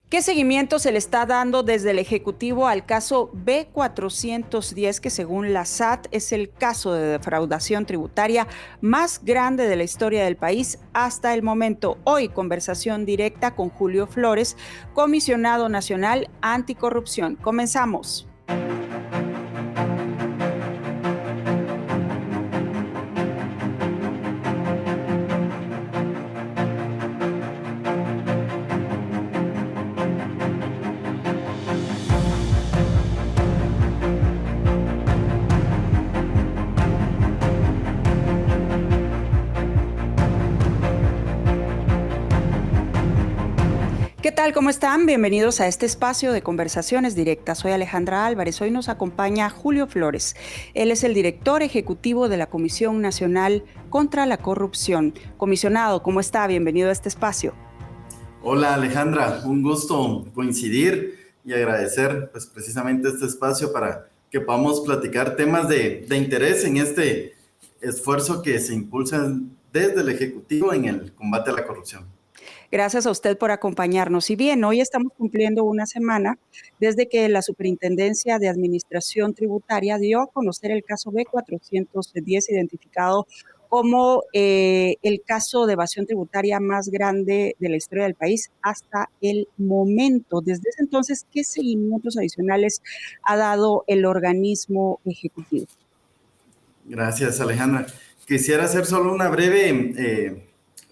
¿Qué seguimiento se le está dando desde el Ejecutivo al caso B410, que según la SAT es el caso de defraudación tributaria más grande de la historia del país hasta el momento? Hoy, conversación directa con Julio Flores, comisionado nacional anticorrupción. Comenzamos. ¿Qué tal? ¿Cómo están? Bienvenidos a este espacio de conversaciones directas. Soy Alejandra Álvarez. Hoy nos acompaña Julio Flores. Él es el director ejecutivo de la Comisión Nacional contra la Corrupción. Comisionado, ¿cómo está? Bienvenido a este espacio. Hola Alejandra, un gusto coincidir y agradecer pues precisamente este espacio para que podamos platicar temas de interés en este esfuerzo que se impulsa desde el Ejecutivo en el combate a la corrupción. Gracias a usted por acompañarnos. Y bien, hoy estamos cumpliendo una semana desde que la Superintendencia de Administración Tributaria dio a conocer el caso B410, identificado como el caso de evasión tributaria más grande de la historia del país hasta el momento. Desde ese entonces, ¿qué seguimientos adicionales ha dado el organismo ejecutivo? Gracias Alejandra. Quisiera hacer solo una breve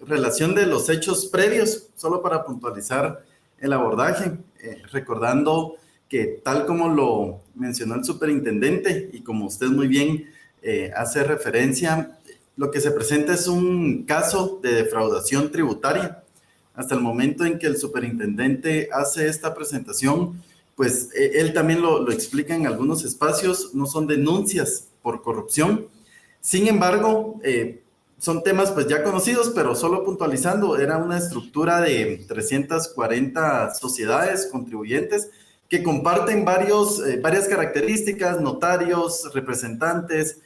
relación de los hechos previos, solo para puntualizar el abordaje, recordando que tal como lo mencionó el superintendente y como usted muy bien hace referencia, lo que se presenta es un caso de defraudación tributaria. Hasta el momento en que el superintendente hace esta presentación, pues él también lo explica en algunos espacios, no son denuncias por corrupción. Sin embargo, son temas pues ya conocidos, pero solo puntualizando, era una estructura de 340 sociedades contribuyentes que comparten varias características, notarios, representantes,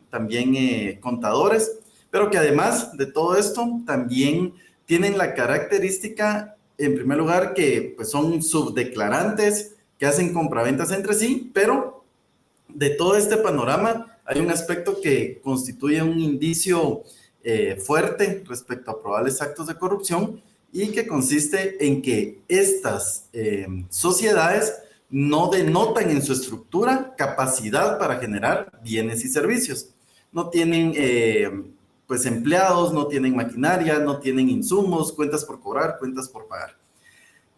también contadores, pero que además de todo esto también tienen la característica, en primer lugar, que pues, son subdeclarantes, que hacen compraventas entre sí, pero de todo este panorama hay un aspecto que constituye un indicio fuerte respecto a probables actos de corrupción y que consiste en que estas sociedades no denotan en su estructura capacidad para generar bienes y servicios. No tienen pues empleados, no tienen maquinaria, no tienen insumos, cuentas por cobrar, cuentas por pagar.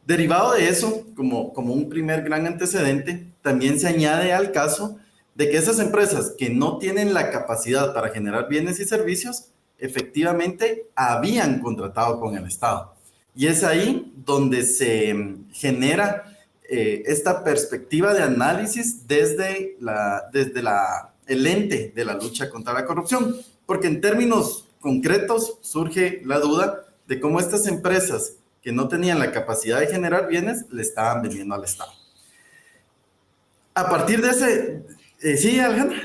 Derivado de eso, como un primer gran antecedente, también se añade al caso de que esas empresas que no tienen la capacidad para generar bienes y servicios, efectivamente habían contratado con el Estado. Y es ahí donde se genera esta perspectiva de análisis desde el ente de la lucha contra la corrupción. Porque en términos concretos surge la duda de cómo estas empresas que no tenían la capacidad de generar bienes le estaban vendiendo al Estado. A partir de ese... ¿sí, Alejandra?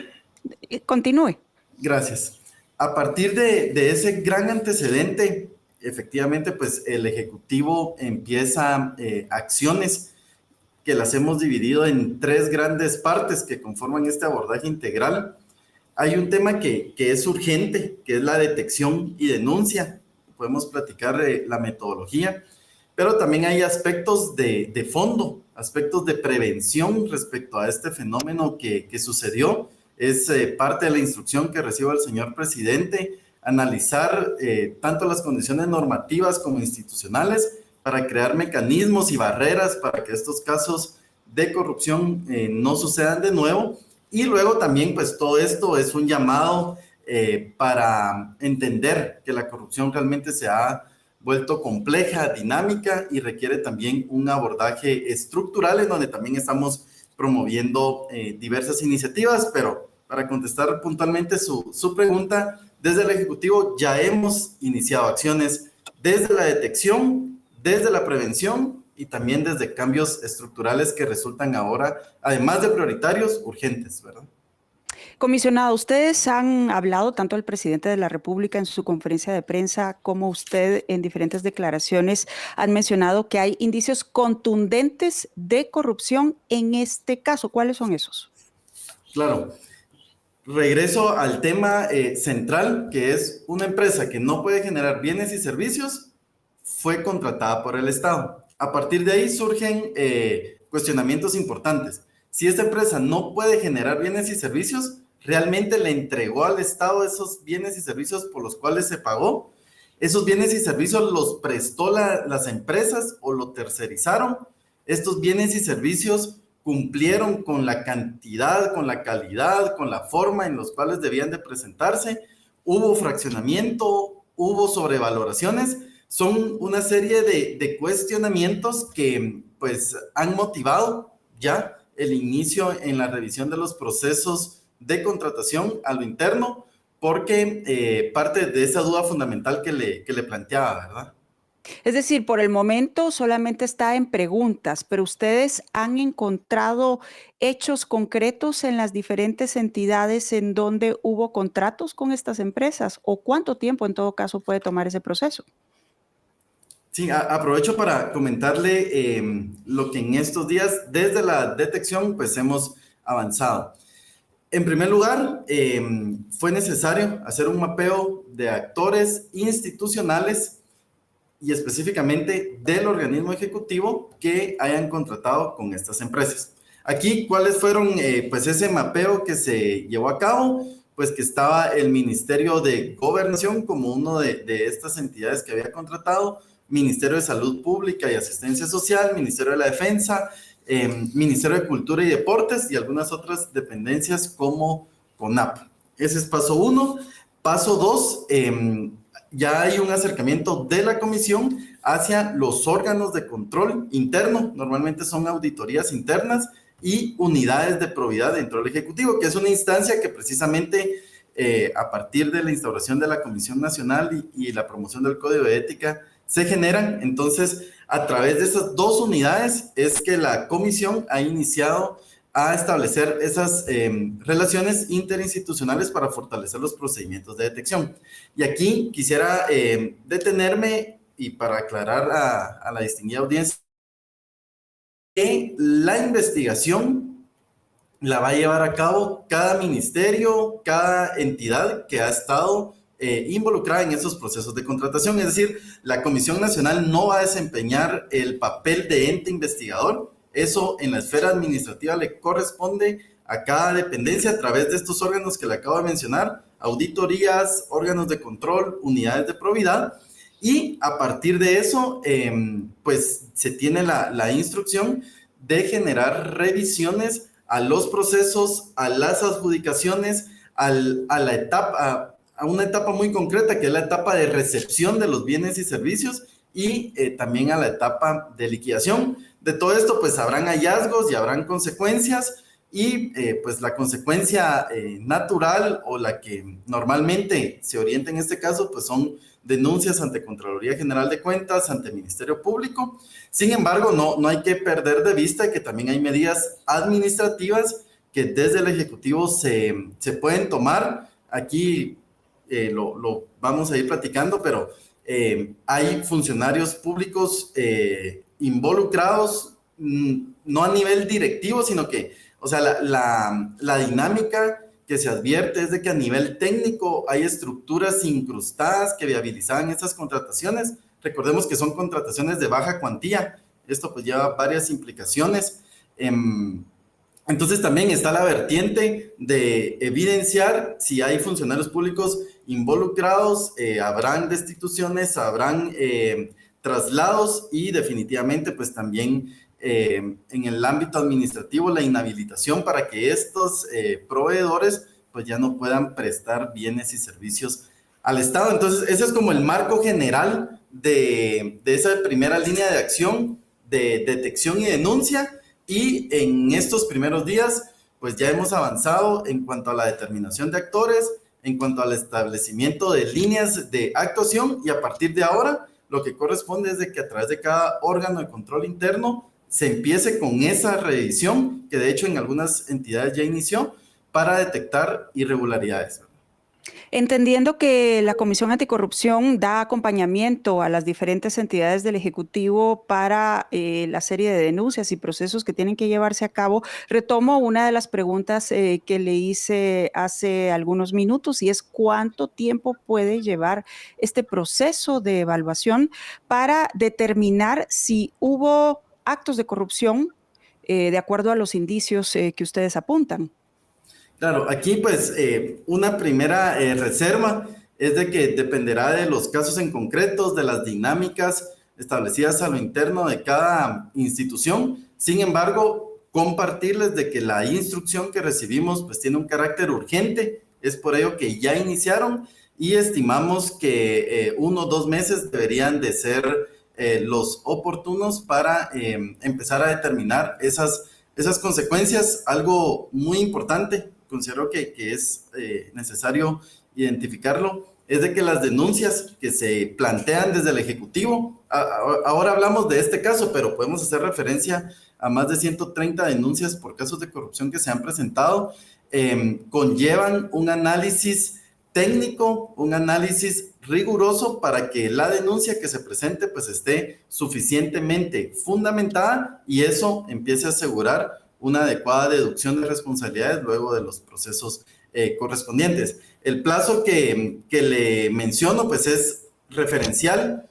Continúe. Gracias. A partir de ese gran antecedente, efectivamente, pues el Ejecutivo empieza acciones que las hemos dividido en tres grandes partes que conforman este abordaje integral. Hay un tema que es urgente, que es la detección y denuncia. Podemos platicar de la metodología, pero también hay aspectos de fondo, aspectos de prevención respecto a este fenómeno que sucedió. Es parte de la instrucción que recibe el señor presidente, analizar tanto las condiciones normativas como institucionales para crear mecanismos y barreras para que estos casos de corrupción no sucedan de nuevo. Y luego también, pues todo esto es un llamado para entender que la corrupción realmente se ha vuelto compleja, dinámica y requiere también un abordaje estructural en donde también estamos promoviendo diversas iniciativas, pero para contestar puntualmente su pregunta, desde el Ejecutivo ya hemos iniciado acciones desde la detección, desde la prevención y también desde cambios estructurales que resultan ahora, además de prioritarios, urgentes, ¿verdad? Comisionado, ustedes han hablado, tanto el presidente de la República en su conferencia de prensa como usted en diferentes declaraciones han mencionado que hay indicios contundentes de corrupción en este caso. ¿Cuáles son esos? Claro, regreso al tema central, que es una empresa que no puede generar bienes y servicios, fue contratada por el Estado. A partir de ahí surgen cuestionamientos importantes. Si esta empresa no puede generar bienes y servicios, ¿realmente le entregó al Estado esos bienes y servicios por los cuales se pagó? ¿Esos bienes y servicios los prestó las empresas o lo tercerizaron? ¿Estos bienes y servicios cumplieron con la cantidad, con la calidad, con la forma en los cuales debían de presentarse? ¿Hubo fraccionamiento? ¿Hubo sobrevaloraciones? Son una serie de cuestionamientos que pues han motivado ya el inicio en la revisión de los procesos de contratación a lo interno, porque parte de esa duda fundamental que le planteaba, ¿verdad? Es decir, por el momento solamente está en preguntas, pero ustedes han encontrado hechos concretos en las diferentes entidades en donde hubo contratos con estas empresas, o cuánto tiempo en todo caso puede tomar ese proceso. Sí, aprovecho para comentarle lo que en estos días, desde la detección, pues hemos avanzado. En primer lugar, fue necesario hacer un mapeo de actores institucionales y específicamente del organismo ejecutivo que hayan contratado con estas empresas. Aquí, ¿cuáles fueron pues ese mapeo que se llevó a cabo? Pues que estaba el Ministerio de Gobernación como uno de estas entidades que había contratado, Ministerio de Salud Pública y Asistencia Social, Ministerio de la Defensa, Ministerio de Cultura y Deportes y algunas otras dependencias como CONAP. Ese es paso uno. Paso dos, ya hay un acercamiento de la comisión hacia los órganos de control interno, normalmente son auditorías internas y unidades de probidad dentro del Ejecutivo, que es una instancia que precisamente a partir de la instauración de la Comisión Nacional y la promoción del Código de Ética se generan. Entonces, a través de esas dos unidades es que la comisión ha iniciado a establecer esas relaciones interinstitucionales para fortalecer los procedimientos de detección. Y aquí quisiera detenerme y para aclarar a la distinguida audiencia que la investigación la va a llevar a cabo cada ministerio, cada entidad que ha estado involucrada en esos procesos de contratación. Es decir, la Comisión Nacional no va a desempeñar el papel de ente investigador. Eso en la esfera administrativa le corresponde a cada dependencia a través de estos órganos que le acabo de mencionar, auditorías, órganos de control, unidades de probidad, y a partir de eso, pues se tiene la instrucción de generar revisiones a los procesos, a las adjudicaciones, a la etapa, a una etapa muy concreta, que es la etapa de recepción de los bienes y servicios, y también a la etapa de liquidación. De todo esto, pues habrán hallazgos y habrán consecuencias, y pues la consecuencia natural o la que normalmente se orienta en este caso, pues son denuncias ante Contraloría General de Cuentas, ante Ministerio Público. Sin embargo, no hay que perder de vista que también hay medidas administrativas que desde el Ejecutivo se pueden tomar. Aquí lo vamos a ir platicando, pero hay funcionarios públicos involucrados, no a nivel directivo, sino que, o sea, la dinámica que se advierte es de que a nivel técnico hay estructuras incrustadas que viabilizaban estas contrataciones. Recordemos que son contrataciones de baja cuantía. Esto pues lleva varias implicaciones. Entonces también está la vertiente de evidenciar si hay funcionarios públicos involucrados, habrán destituciones, habrán traslados y definitivamente pues también en el ámbito administrativo la inhabilitación para que estos proveedores pues ya no puedan prestar bienes y servicios al Estado. Entonces ese es como el marco general de esa primera línea de acción de detección y denuncia, y en estos primeros días pues ya hemos avanzado en cuanto a la determinación de actores, en cuanto al establecimiento de líneas de actuación, y a partir de ahora lo que corresponde es de que a través de cada órgano de control interno se empiece con esa revisión, que de hecho en algunas entidades ya inició, para detectar irregularidades. Entendiendo que la Comisión Anticorrupción da acompañamiento a las diferentes entidades del Ejecutivo para la serie de denuncias y procesos que tienen que llevarse a cabo, retomo una de las preguntas que le hice hace algunos minutos, y es cuánto tiempo puede llevar este proceso de evaluación para determinar si hubo actos de corrupción de acuerdo a los indicios que ustedes apuntan. Claro, aquí pues una primera reserva es de que dependerá de los casos en concretos, de las dinámicas establecidas a lo interno de cada institución. Sin embargo, compartirles de que la instrucción que recibimos pues tiene un carácter urgente, es por ello que ya iniciaron y estimamos que 1 o 2 meses deberían de ser los oportunos para empezar a determinar esas consecuencias. Algo muy importante, considero que es necesario identificarlo, es de que las denuncias que se plantean desde el Ejecutivo, ahora hablamos de este caso, pero podemos hacer referencia a más de 130 denuncias por casos de corrupción que se han presentado, conllevan un análisis técnico, un análisis riguroso para que la denuncia que se presente pues esté suficientemente fundamentada y eso empiece a asegurar una adecuada deducción de responsabilidades luego de los procesos correspondientes. El plazo que le menciono pues es referencial.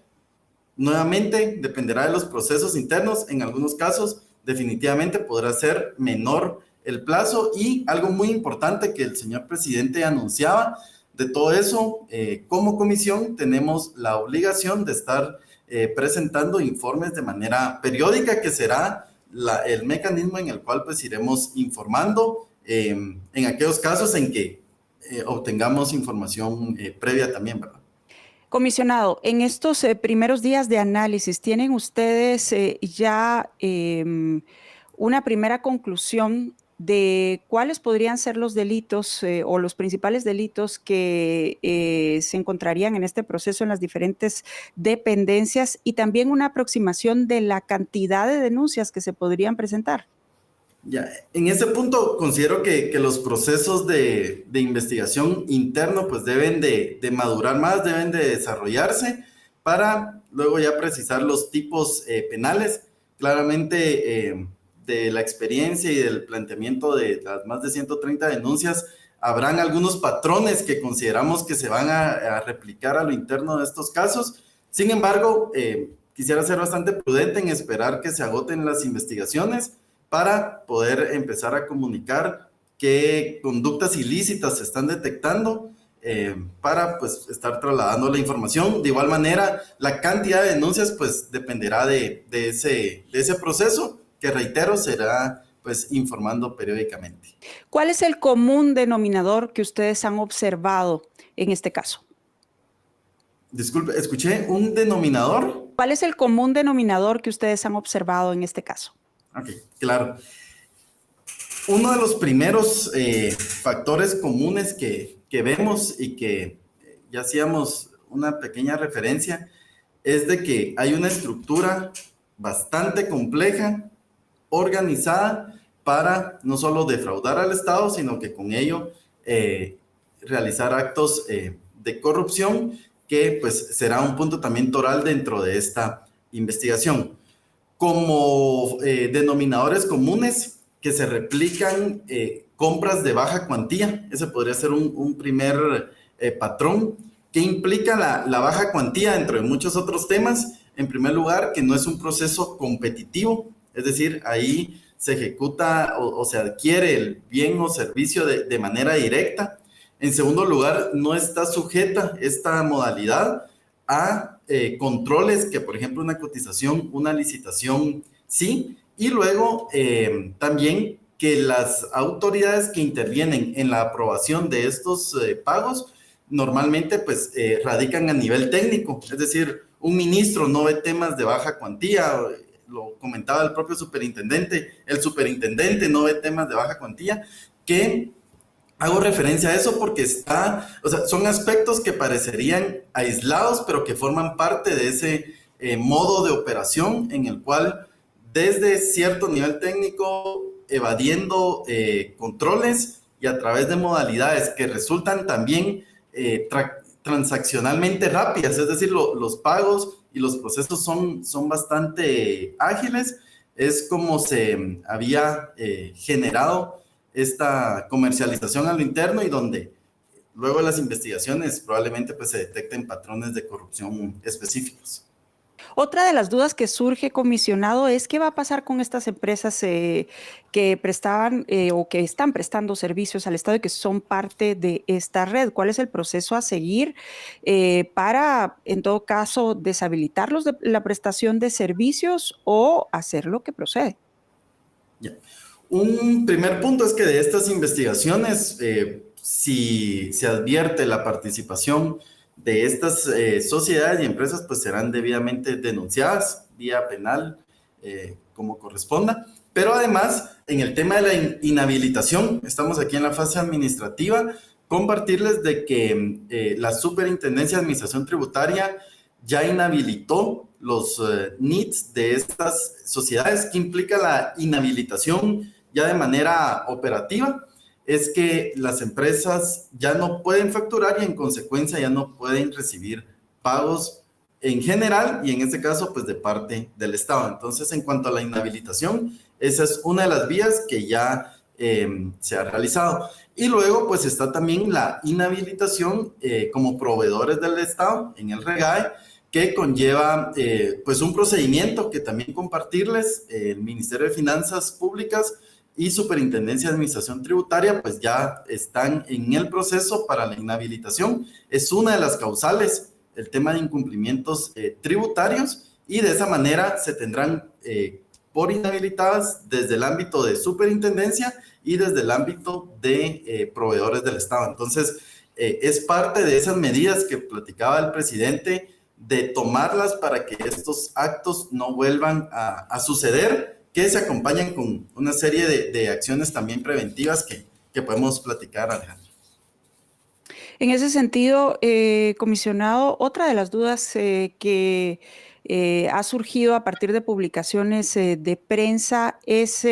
Nuevamente dependerá de los procesos internos. En algunos casos definitivamente podrá ser menor el plazo y algo muy importante que el señor presidente anunciaba de todo eso, como comisión tenemos la obligación de estar presentando informes de manera periódica, que será el mecanismo en el cual pues iremos informando en aquellos casos en que obtengamos información previa también, ¿verdad? Comisionado, en estos primeros días de análisis, ¿tienen ustedes ya una primera conclusión de cuáles podrían ser los delitos o los principales delitos que se encontrarían en este proceso en las diferentes dependencias y también una aproximación de la cantidad de denuncias que se podrían presentar? Ya, en ese punto considero que los procesos de investigación interno pues deben de madurar más, deben de desarrollarse para luego ya precisar los tipos penales. Claramente de la experiencia y del planteamiento de las más de 130 denuncias, habrán algunos patrones que consideramos que se van a replicar a lo interno de estos casos. Sin embargo, quisiera ser bastante prudente en esperar que se agoten las investigaciones para poder empezar a comunicar qué conductas ilícitas se están detectando para pues estar trasladando la información. De igual manera, la cantidad de denuncias pues dependerá de ese proceso que, reitero, será pues informando periódicamente. ¿Cuál es el común denominador que ustedes han observado en este caso? Disculpe, escuché un denominador. ¿Cuál es el común denominador que ustedes han observado en este caso? Ok, claro. Uno de los primeros factores comunes que vemos y que ya hacíamos una pequeña referencia es de que hay una estructura bastante compleja, organizada para no solo defraudar al Estado, sino que con ello realizar actos de corrupción que pues será un punto también toral dentro de esta investigación. Como denominadores comunes que se replican compras de baja cuantía. Ese podría ser un primer patrón que implica la baja cuantía dentro de muchos otros temas. En primer lugar, que no es un proceso competitivo, es decir, ahí se ejecuta o se adquiere el bien o servicio de manera directa. En segundo lugar, no está sujeta esta modalidad a controles que, por ejemplo, una cotización, una licitación, sí. Y luego también que las autoridades que intervienen en la aprobación de estos pagos normalmente pues radican a nivel técnico. Es decir, un ministro no ve temas de baja cuantía, lo comentaba el propio superintendente, el superintendente no ve temas de baja cuantía, que hago referencia a eso porque son aspectos que parecerían aislados, pero que forman parte de ese modo de operación en el cual desde cierto nivel técnico, evadiendo controles, y a través de modalidades que resultan también transaccionalmente rápidas, es decir, los pagos y los procesos son bastante ágiles, es como se había generado esta comercialización a lo interno y donde luego de las investigaciones probablemente pues, se detecten patrones de corrupción específicos. Otra de las dudas que surge, comisionado, es qué va a pasar con estas empresas que prestaban o que están prestando servicios al Estado y que son parte de esta red. ¿Cuál es el proceso a seguir para, en todo caso, deshabilitarlos de la prestación de servicios o hacer lo que procede? Yeah. Un primer punto es que de estas investigaciones, si se advierte la participación de estas sociedades y empresas, pues serán debidamente denunciadas vía penal, como corresponda. Pero además, en el tema de la inhabilitación, estamos aquí en la fase administrativa, compartirles de que la Superintendencia de Administración Tributaria ya inhabilitó los NITs de estas sociedades. ¿Qué implica la inhabilitación ya de manera operativa? Es que las empresas ya no pueden facturar y en consecuencia ya no pueden recibir pagos en general y en este caso pues de parte del Estado. Entonces, en cuanto a la inhabilitación, esa es una de las vías que ya se ha realizado. Y luego pues está también la inhabilitación como proveedores del Estado en el REGAE, que conlleva pues un procedimiento que también compartirles. El Ministerio de Finanzas Públicas y Superintendencia de Administración Tributaria pues ya están en el proceso para la inhabilitación. Es una de las causales, el tema de incumplimientos tributarios, y de esa manera se tendrán por inhabilitadas desde el ámbito de superintendencia y desde el ámbito de proveedores del Estado. Entonces, es parte de esas medidas que platicaba el presidente, de tomarlas para que estos actos no vuelvan a suceder, que se acompañan con una serie de acciones también preventivas que podemos platicar, Alejandro. En ese sentido, comisionado, otra de las dudas que ha surgido a partir de publicaciones de prensa es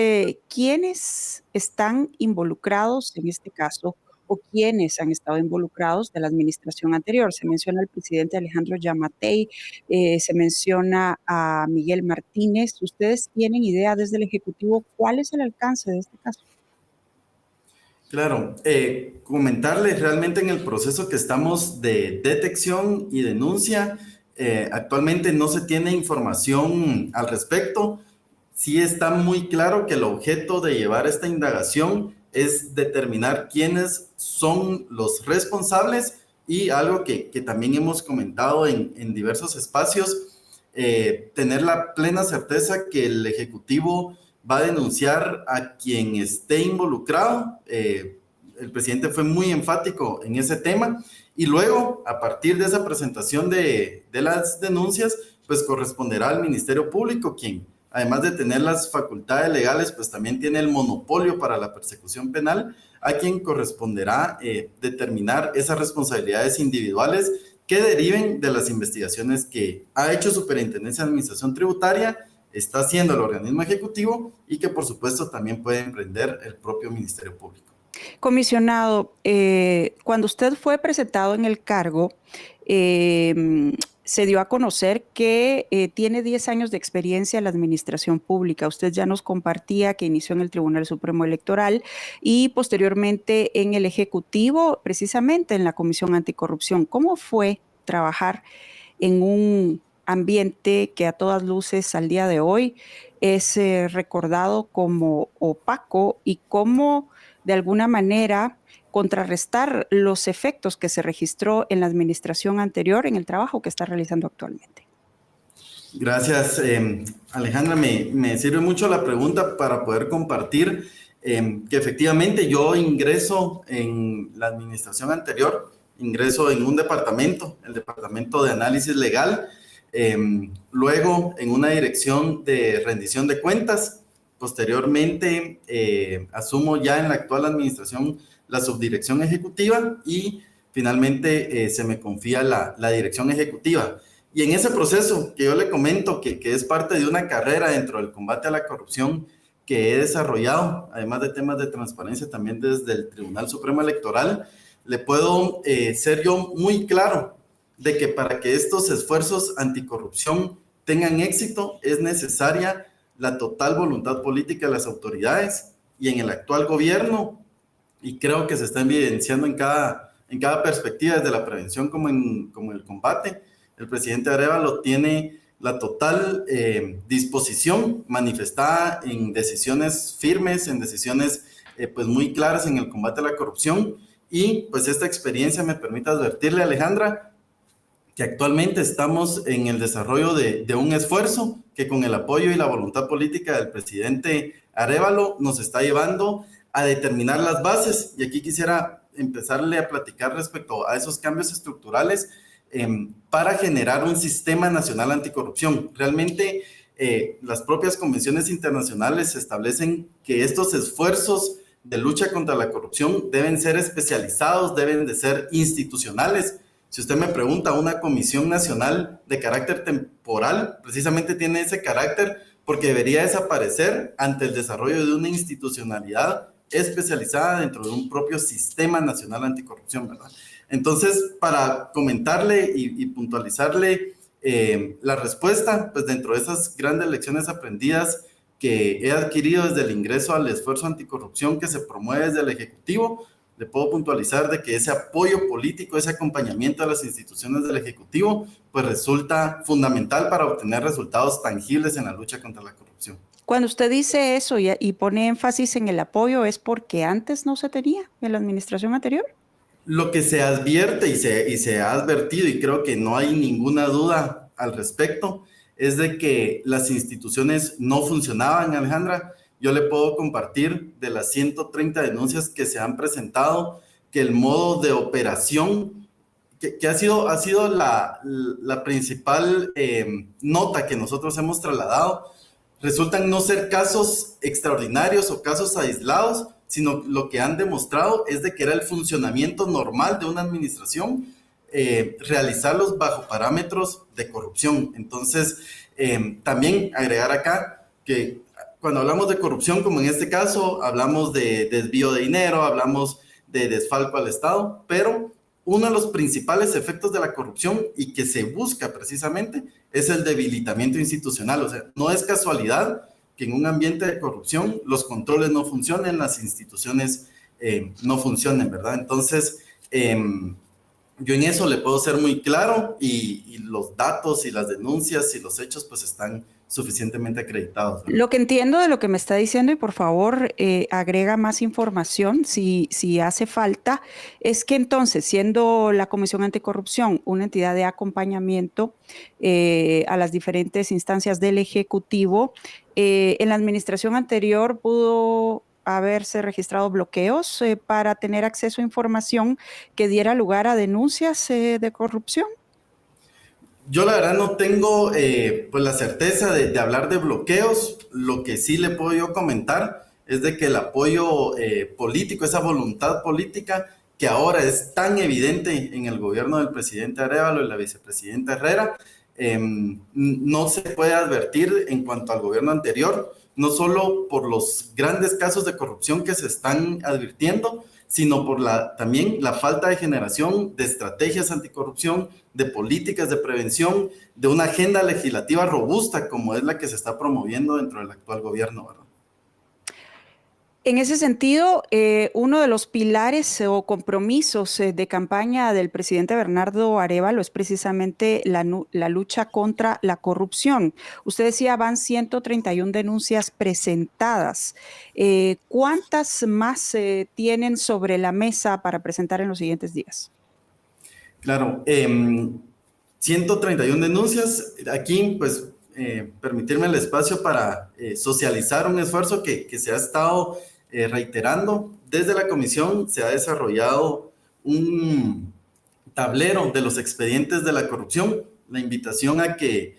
quiénes están involucrados en este caso o quiénes han estado involucrados de la administración anterior. Se menciona al presidente Alejandro Yamatei, se menciona a Miguel Martínez. ¿Ustedes tienen idea desde el Ejecutivo cuál es el alcance de este caso? Claro, comentarles realmente en el proceso que estamos de detección y denuncia, actualmente no se tiene información al respecto. Sí está muy claro que el objeto de llevar esta indagación es determinar quiénes son los responsables y algo que también hemos comentado en diversos espacios, tener la plena certeza que el Ejecutivo va a denunciar a quien esté involucrado. El presidente fue muy enfático en ese tema y luego, a partir de esa presentación de las denuncias, pues corresponderá al Ministerio Público, quien, además de tener las facultades legales, pues también tiene el monopolio para la persecución penal, a quien corresponderá determinar esas responsabilidades individuales que deriven de las investigaciones que ha hecho Superintendencia de Administración Tributaria, está haciendo el organismo ejecutivo y que por supuesto también puede emprender el propio Ministerio Público. Comisionado, cuando usted fue presentado en el cargo, se dio a conocer que tiene 10 años de experiencia en la administración pública. Usted ya nos compartía que inició en el Tribunal Supremo Electoral y posteriormente en el Ejecutivo, precisamente en la Comisión Anticorrupción. ¿Cómo fue trabajar en un ambiente que a todas luces al día de hoy es recordado como opaco y cómo de alguna manera contrarrestar los efectos que se registró en la administración anterior en el trabajo que está realizando actualmente? Gracias, Alejandra. Me sirve mucho la pregunta para poder compartir que efectivamente yo ingreso en la administración anterior, ingreso en un departamento, el Departamento de Análisis Legal, luego en una dirección de rendición de cuentas. Posteriormente, asumo ya en la actual administración la subdirección ejecutiva y finalmente se me confía la dirección ejecutiva. Y en ese proceso que yo le comento que es parte de una carrera dentro del combate a la corrupción, que he desarrollado, además de temas de transparencia también desde el Tribunal Supremo Electoral, le puedo ser yo muy claro de que para que estos esfuerzos anticorrupción tengan éxito es necesaria la total voluntad política de las autoridades y en el actual gobierno, y creo que se está evidenciando en cada perspectiva, desde la prevención como el combate. El presidente Arévalo tiene la total disposición manifestada en decisiones firmes, en decisiones pues muy claras en el combate a la corrupción, y pues esta experiencia me permite advertirle, Alejandra, que actualmente estamos en el desarrollo de un esfuerzo que con el apoyo y la voluntad política del presidente Arévalo nos está llevando a determinar las bases. Y aquí quisiera empezarle a platicar respecto a esos cambios estructurales para generar un sistema nacional anticorrupción. Realmente las propias convenciones internacionales establecen que estos esfuerzos de lucha contra la corrupción deben ser especializados, deben de ser institucionales. Si usted me pregunta, una comisión nacional de carácter temporal precisamente tiene ese carácter porque debería desaparecer ante el desarrollo de una institucionalidad especializada dentro de un propio sistema nacional anticorrupción, ¿verdad? Entonces, para comentarle y puntualizarle la respuesta, pues dentro de esas grandes lecciones aprendidas que he adquirido desde el ingreso al esfuerzo anticorrupción que se promueve desde el Ejecutivo, le puedo puntualizar de que ese apoyo político, ese acompañamiento a las instituciones del Ejecutivo, pues resulta fundamental para obtener resultados tangibles en la lucha contra la corrupción. Cuando usted dice eso y pone énfasis en el apoyo, ¿es porque antes no se tenía en la administración anterior? Lo que se advierte y se ha advertido, y creo que no hay ninguna duda al respecto, es de que las instituciones no funcionaban, Alejandra. Yo le puedo compartir de las 130 denuncias que se han presentado, que el modo de operación, que ha sido la principal nota que nosotros hemos trasladado, resultan no ser casos extraordinarios o casos aislados, sino lo que han demostrado es de que era el funcionamiento normal de una administración, realizarlos bajo parámetros de corrupción. Entonces, también agregar acá que cuando hablamos de corrupción, como en este caso, hablamos de desvío de dinero, hablamos de desfalco al Estado, pero uno de los principales efectos de la corrupción y que se busca precisamente es el debilitamiento institucional. O sea, no es casualidad que en un ambiente de corrupción los controles no funcionen, las instituciones no funcionen, ¿verdad? Entonces, yo en eso le puedo ser muy claro y los datos y las denuncias y los hechos pues están suficientemente acreditados, ¿verdad? Lo que entiendo de lo que me está diciendo, y por favor agrega más información si hace falta, es que entonces, siendo la Comisión Anticorrupción una entidad de acompañamiento a las diferentes instancias del Ejecutivo, en la administración anterior pudo haberse registrado bloqueos para tener acceso a información que diera lugar a denuncias de corrupción. Yo la verdad no tengo pues la certeza de hablar de bloqueos. Lo que sí le puedo yo comentar es de que el apoyo político, esa voluntad política que ahora es tan evidente en el gobierno del presidente Arévalo y la vicepresidenta Herrera, no se puede advertir en cuanto al gobierno anterior, no solo por los grandes casos de corrupción que se están advirtiendo, sino por también la falta de generación de estrategias anticorrupción, de políticas de prevención, de una agenda legislativa robusta como es la que se está promoviendo dentro del actual gobierno, ¿verdad? En ese sentido, uno de los pilares o compromisos de campaña del presidente Bernardo Arévalo es precisamente la lucha contra la corrupción. Usted decía, van 131 denuncias presentadas. ¿Cuántas más tienen sobre la mesa para presentar en los siguientes días? Claro, 131 denuncias. Aquí, pues, permitirme el espacio para socializar un esfuerzo que se ha estado reiterando. Desde la comisión se ha desarrollado un tablero de los expedientes de la corrupción. La invitación a que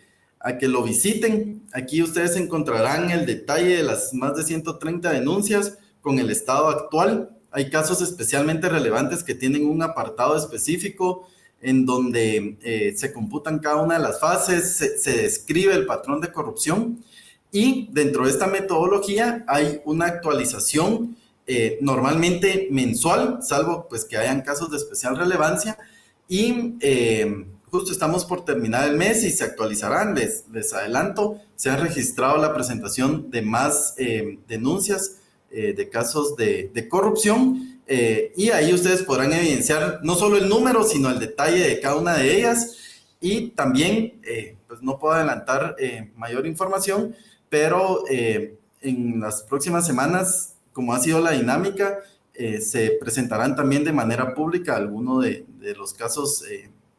lo visiten. Aquí ustedes encontrarán el detalle de las más de 130 denuncias con el estado actual. Hay casos especialmente relevantes que tienen un apartado específico en donde se computan cada una de las fases, se describe el patrón de corrupción. Y dentro de esta metodología hay una actualización normalmente mensual, salvo pues que hayan casos de especial relevancia, y justo estamos por terminar el mes y se actualizarán. Les adelanto, se ha registrado la presentación de más denuncias de casos de corrupción, y ahí ustedes podrán evidenciar no solo el número, sino el detalle de cada una de ellas. Y también, pues no puedo adelantar mayor información, pero en las próximas semanas, como ha sido la dinámica, se presentarán también de manera pública algunos de los casos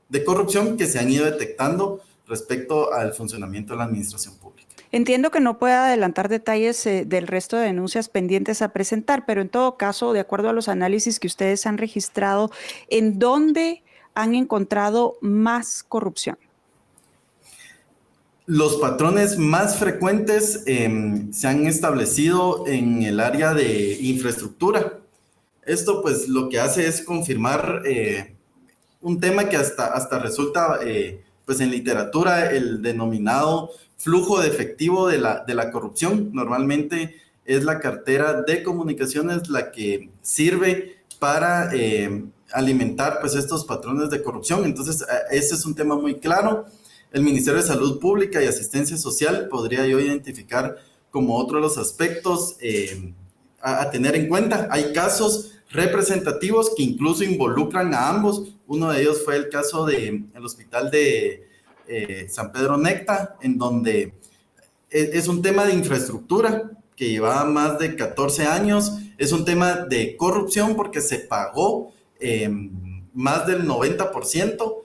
de corrupción que se han ido detectando respecto al funcionamiento de la administración pública. Entiendo que no pueda adelantar detalles del resto de denuncias pendientes a presentar, pero en todo caso, de acuerdo a los análisis que ustedes han registrado, ¿en dónde han encontrado más corrupción? Los patrones más frecuentes se han establecido en el área de infraestructura. Esto pues lo que hace es confirmar un tema que hasta resulta pues en literatura el denominado flujo de efectivo de la corrupción. Normalmente es la cartera de comunicaciones la que sirve para alimentar pues estos patrones de corrupción. Entonces ese es un tema muy claro. El Ministerio de Salud Pública y Asistencia Social podría yo identificar como otro de los aspectos a tener en cuenta. Hay casos representativos que incluso involucran a ambos. Uno de ellos fue el caso del hospital de San Pedro Necta, en donde es un tema de infraestructura que llevaba más de 14 años. Es un tema de corrupción porque se pagó más del 90%,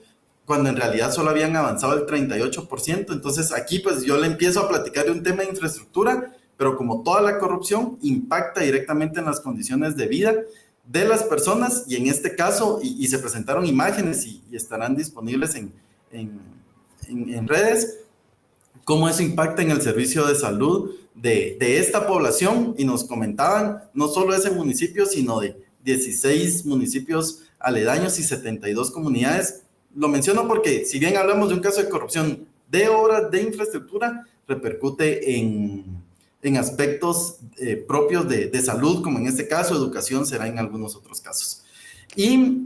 cuando en realidad solo habían avanzado el 38%. Entonces aquí pues yo le empiezo a platicar de un tema de infraestructura, pero como toda la corrupción impacta directamente en las condiciones de vida de las personas, y en este caso, y se presentaron imágenes y estarán disponibles en redes, cómo eso impacta en el servicio de salud de esta población, y nos comentaban no solo ese municipio, sino de 16 municipios aledaños y 72 comunidades. Lo menciono porque si bien hablamos de un caso de corrupción de obras de infraestructura, repercute en aspectos propios de salud, como en este caso, educación será en algunos otros casos. Y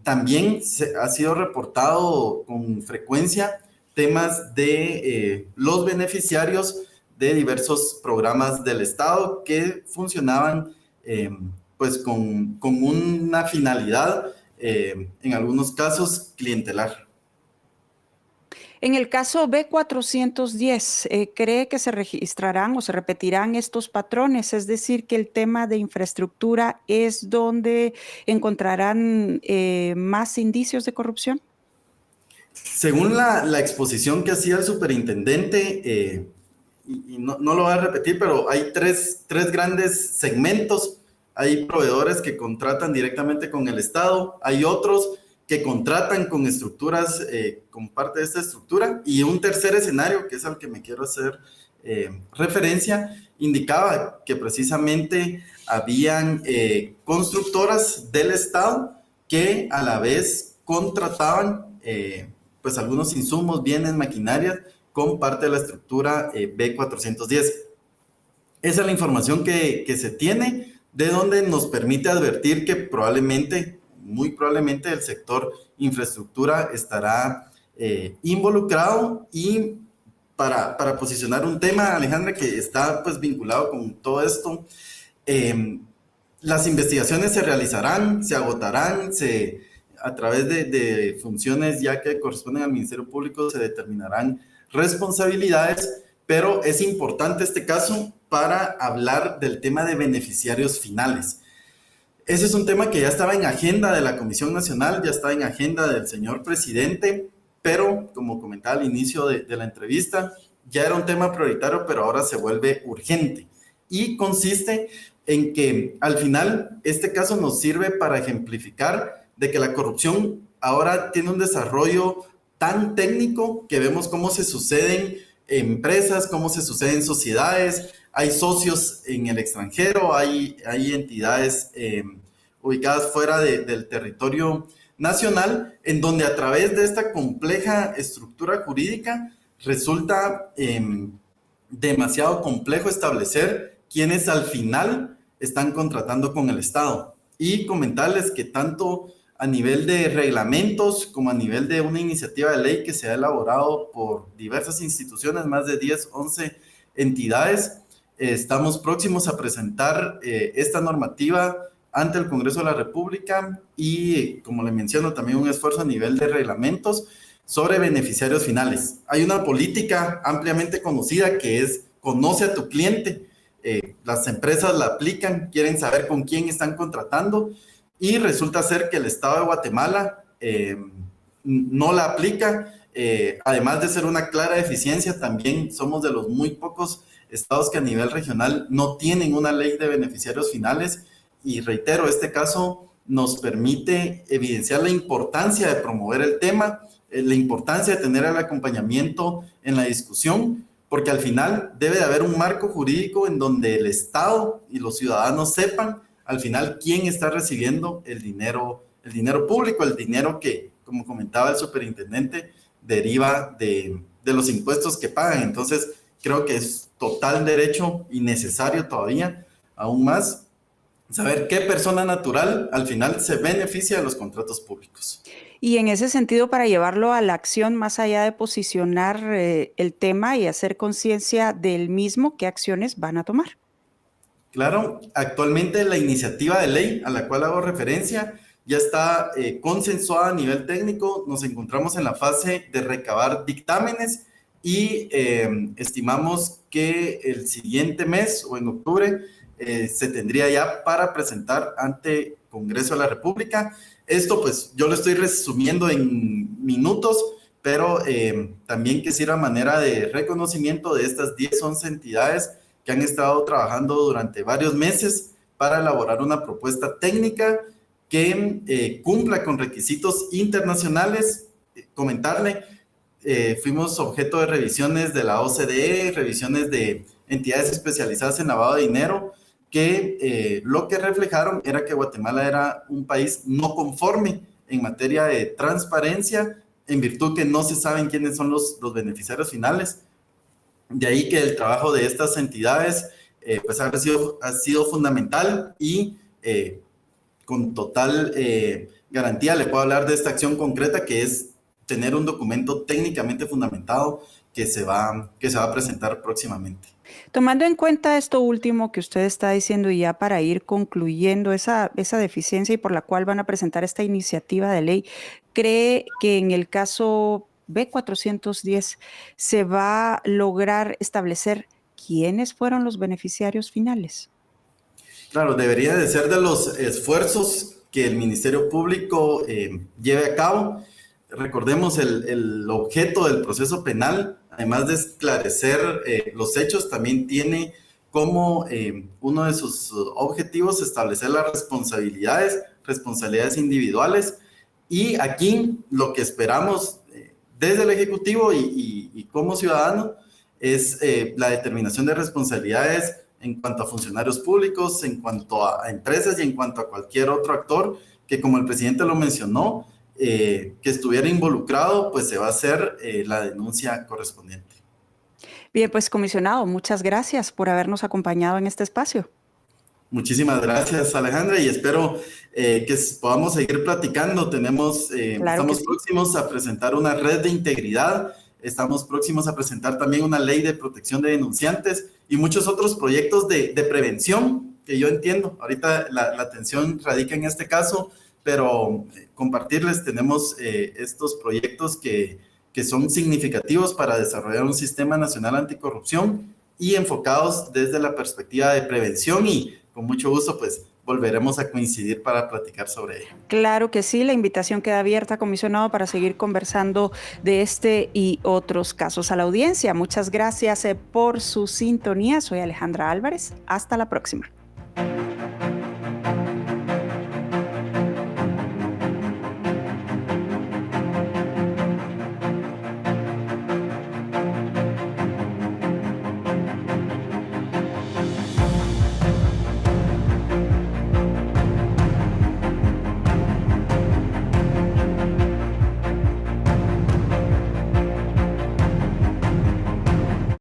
también ha sido reportado con frecuencia temas de los beneficiarios de diversos programas del Estado que funcionaban pues con una finalidad, en algunos casos, clientelar. En el caso B410, ¿cree que se registrarán o se repetirán estos patrones? Es decir, que el tema de infraestructura es donde encontrarán más indicios de corrupción. Según la exposición que hacía el superintendente, y no lo voy a repetir, pero hay tres grandes segmentos. Hay proveedores que contratan directamente con el Estado, hay otros que contratan con estructuras, con parte de esta estructura, y un tercer escenario, que es al que me quiero hacer referencia, indicaba que precisamente habían constructoras del Estado que a la vez contrataban pues algunos insumos, bienes, maquinarias, con parte de la estructura B410. Esa es la información que se tiene, de donde nos permite advertir que probablemente, muy probablemente, el sector infraestructura estará involucrado. Y para posicionar un tema, Alejandra, que está pues vinculado con todo esto, las investigaciones se realizarán, se agotarán, a través de funciones ya que corresponden al Ministerio Público se determinarán responsabilidades, pero es importante este caso para hablar del tema de beneficiarios finales. Ese es un tema que ya estaba en agenda de la Comisión Nacional, ya estaba en agenda del señor presidente, pero como comentaba al inicio de la entrevista, ya era un tema prioritario, pero ahora se vuelve urgente. Y consiste en que al final este caso nos sirve para ejemplificar de que la corrupción ahora tiene un desarrollo tan técnico que vemos cómo se suceden empresas, cómo se suceden sociedades, hay socios en el extranjero, hay entidades ubicadas fuera del territorio nacional, en donde a través de esta compleja estructura jurídica resulta demasiado complejo establecer quiénes al final están contratando con el Estado. Y comentarles que tanto a nivel de reglamentos como a nivel de una iniciativa de ley que se ha elaborado por diversas instituciones, más de 10, 11 entidades, estamos próximos a presentar esta normativa ante el Congreso de la República y, como le menciono, también un esfuerzo a nivel de reglamentos sobre beneficiarios finales. Hay una política ampliamente conocida que es conoce a tu cliente. Las empresas la aplican, quieren saber con quién están contratando y resulta ser que el Estado de Guatemala no la aplica. Además de ser una clara deficiencia, también somos de los muy pocos estados que a nivel regional no tienen una ley de beneficiarios finales y reitero, este caso nos permite evidenciar la importancia de promover el tema, la importancia de tener el acompañamiento en la discusión, porque al final debe de haber un marco jurídico en donde el Estado y los ciudadanos sepan al final quién está recibiendo el dinero público, el dinero que, como comentaba el superintendente, deriva de los impuestos que pagan. Entonces, creo que es total derecho y necesario todavía, aún más, saber qué persona natural al final se beneficia de los contratos públicos. Y en ese sentido, para llevarlo a la acción, más allá de posicionar el tema y hacer conciencia del mismo, ¿qué acciones van a tomar? Claro, actualmente la iniciativa de ley a la cual hago referencia ya está consensuada a nivel técnico. Nos encontramos en la fase de recabar dictámenes y estimamos que el siguiente mes o en octubre se tendría ya para presentar ante Congreso de la República. Esto pues yo lo estoy resumiendo en minutos, pero también que sirva manera de reconocimiento de estas 10, 11 entidades que han estado trabajando durante varios meses para elaborar una propuesta técnica que cumpla con requisitos internacionales. Comentarle, fuimos objeto de revisiones de la OCDE, revisiones de entidades especializadas en lavado de dinero, que lo que reflejaron era que Guatemala era un país no conforme en materia de transparencia, en virtud que no se saben quiénes son los beneficiarios finales. De ahí que el trabajo de estas entidades pues ha sido fundamental y con total garantía le puedo hablar de esta acción concreta, que es tener un documento técnicamente fundamentado que se va a presentar próximamente. Tomando en cuenta esto último que usted está diciendo y ya para ir concluyendo esa deficiencia y por la cual van a presentar esta iniciativa de ley, ¿cree que en el caso B410 se va a lograr establecer quiénes fueron los beneficiarios finales? Claro, debería de ser de los esfuerzos que el Ministerio Público lleve a cabo. Recordemos el objeto del proceso penal, además de esclarecer los hechos, también tiene como uno de sus objetivos establecer las responsabilidades individuales. Y aquí lo que esperamos desde el Ejecutivo y como ciudadano es la determinación de responsabilidades en cuanto a funcionarios públicos, en cuanto a empresas y en cuanto a cualquier otro actor que, como el presidente lo mencionó, que estuviera involucrado, pues se va a hacer la denuncia correspondiente. Bien, pues comisionado, muchas gracias por habernos acompañado en este espacio. Muchísimas gracias, Alejandra, y espero que podamos seguir platicando. Estamos próximos a presentar una red de integridad, estamos próximos a presentar también una ley de protección de denunciantes y muchos otros proyectos de prevención que yo entiendo. Ahorita la atención radica en este caso, pero compartirles, tenemos estos proyectos que son significativos para desarrollar un sistema nacional anticorrupción y enfocados desde la perspectiva de prevención, y con mucho gusto pues volveremos a coincidir para platicar sobre ello. Claro que sí, la invitación queda abierta, comisionado, para seguir conversando de este y otros casos. A la audiencia, muchas gracias por su sintonía. Soy Alejandra Álvarez. Hasta la próxima.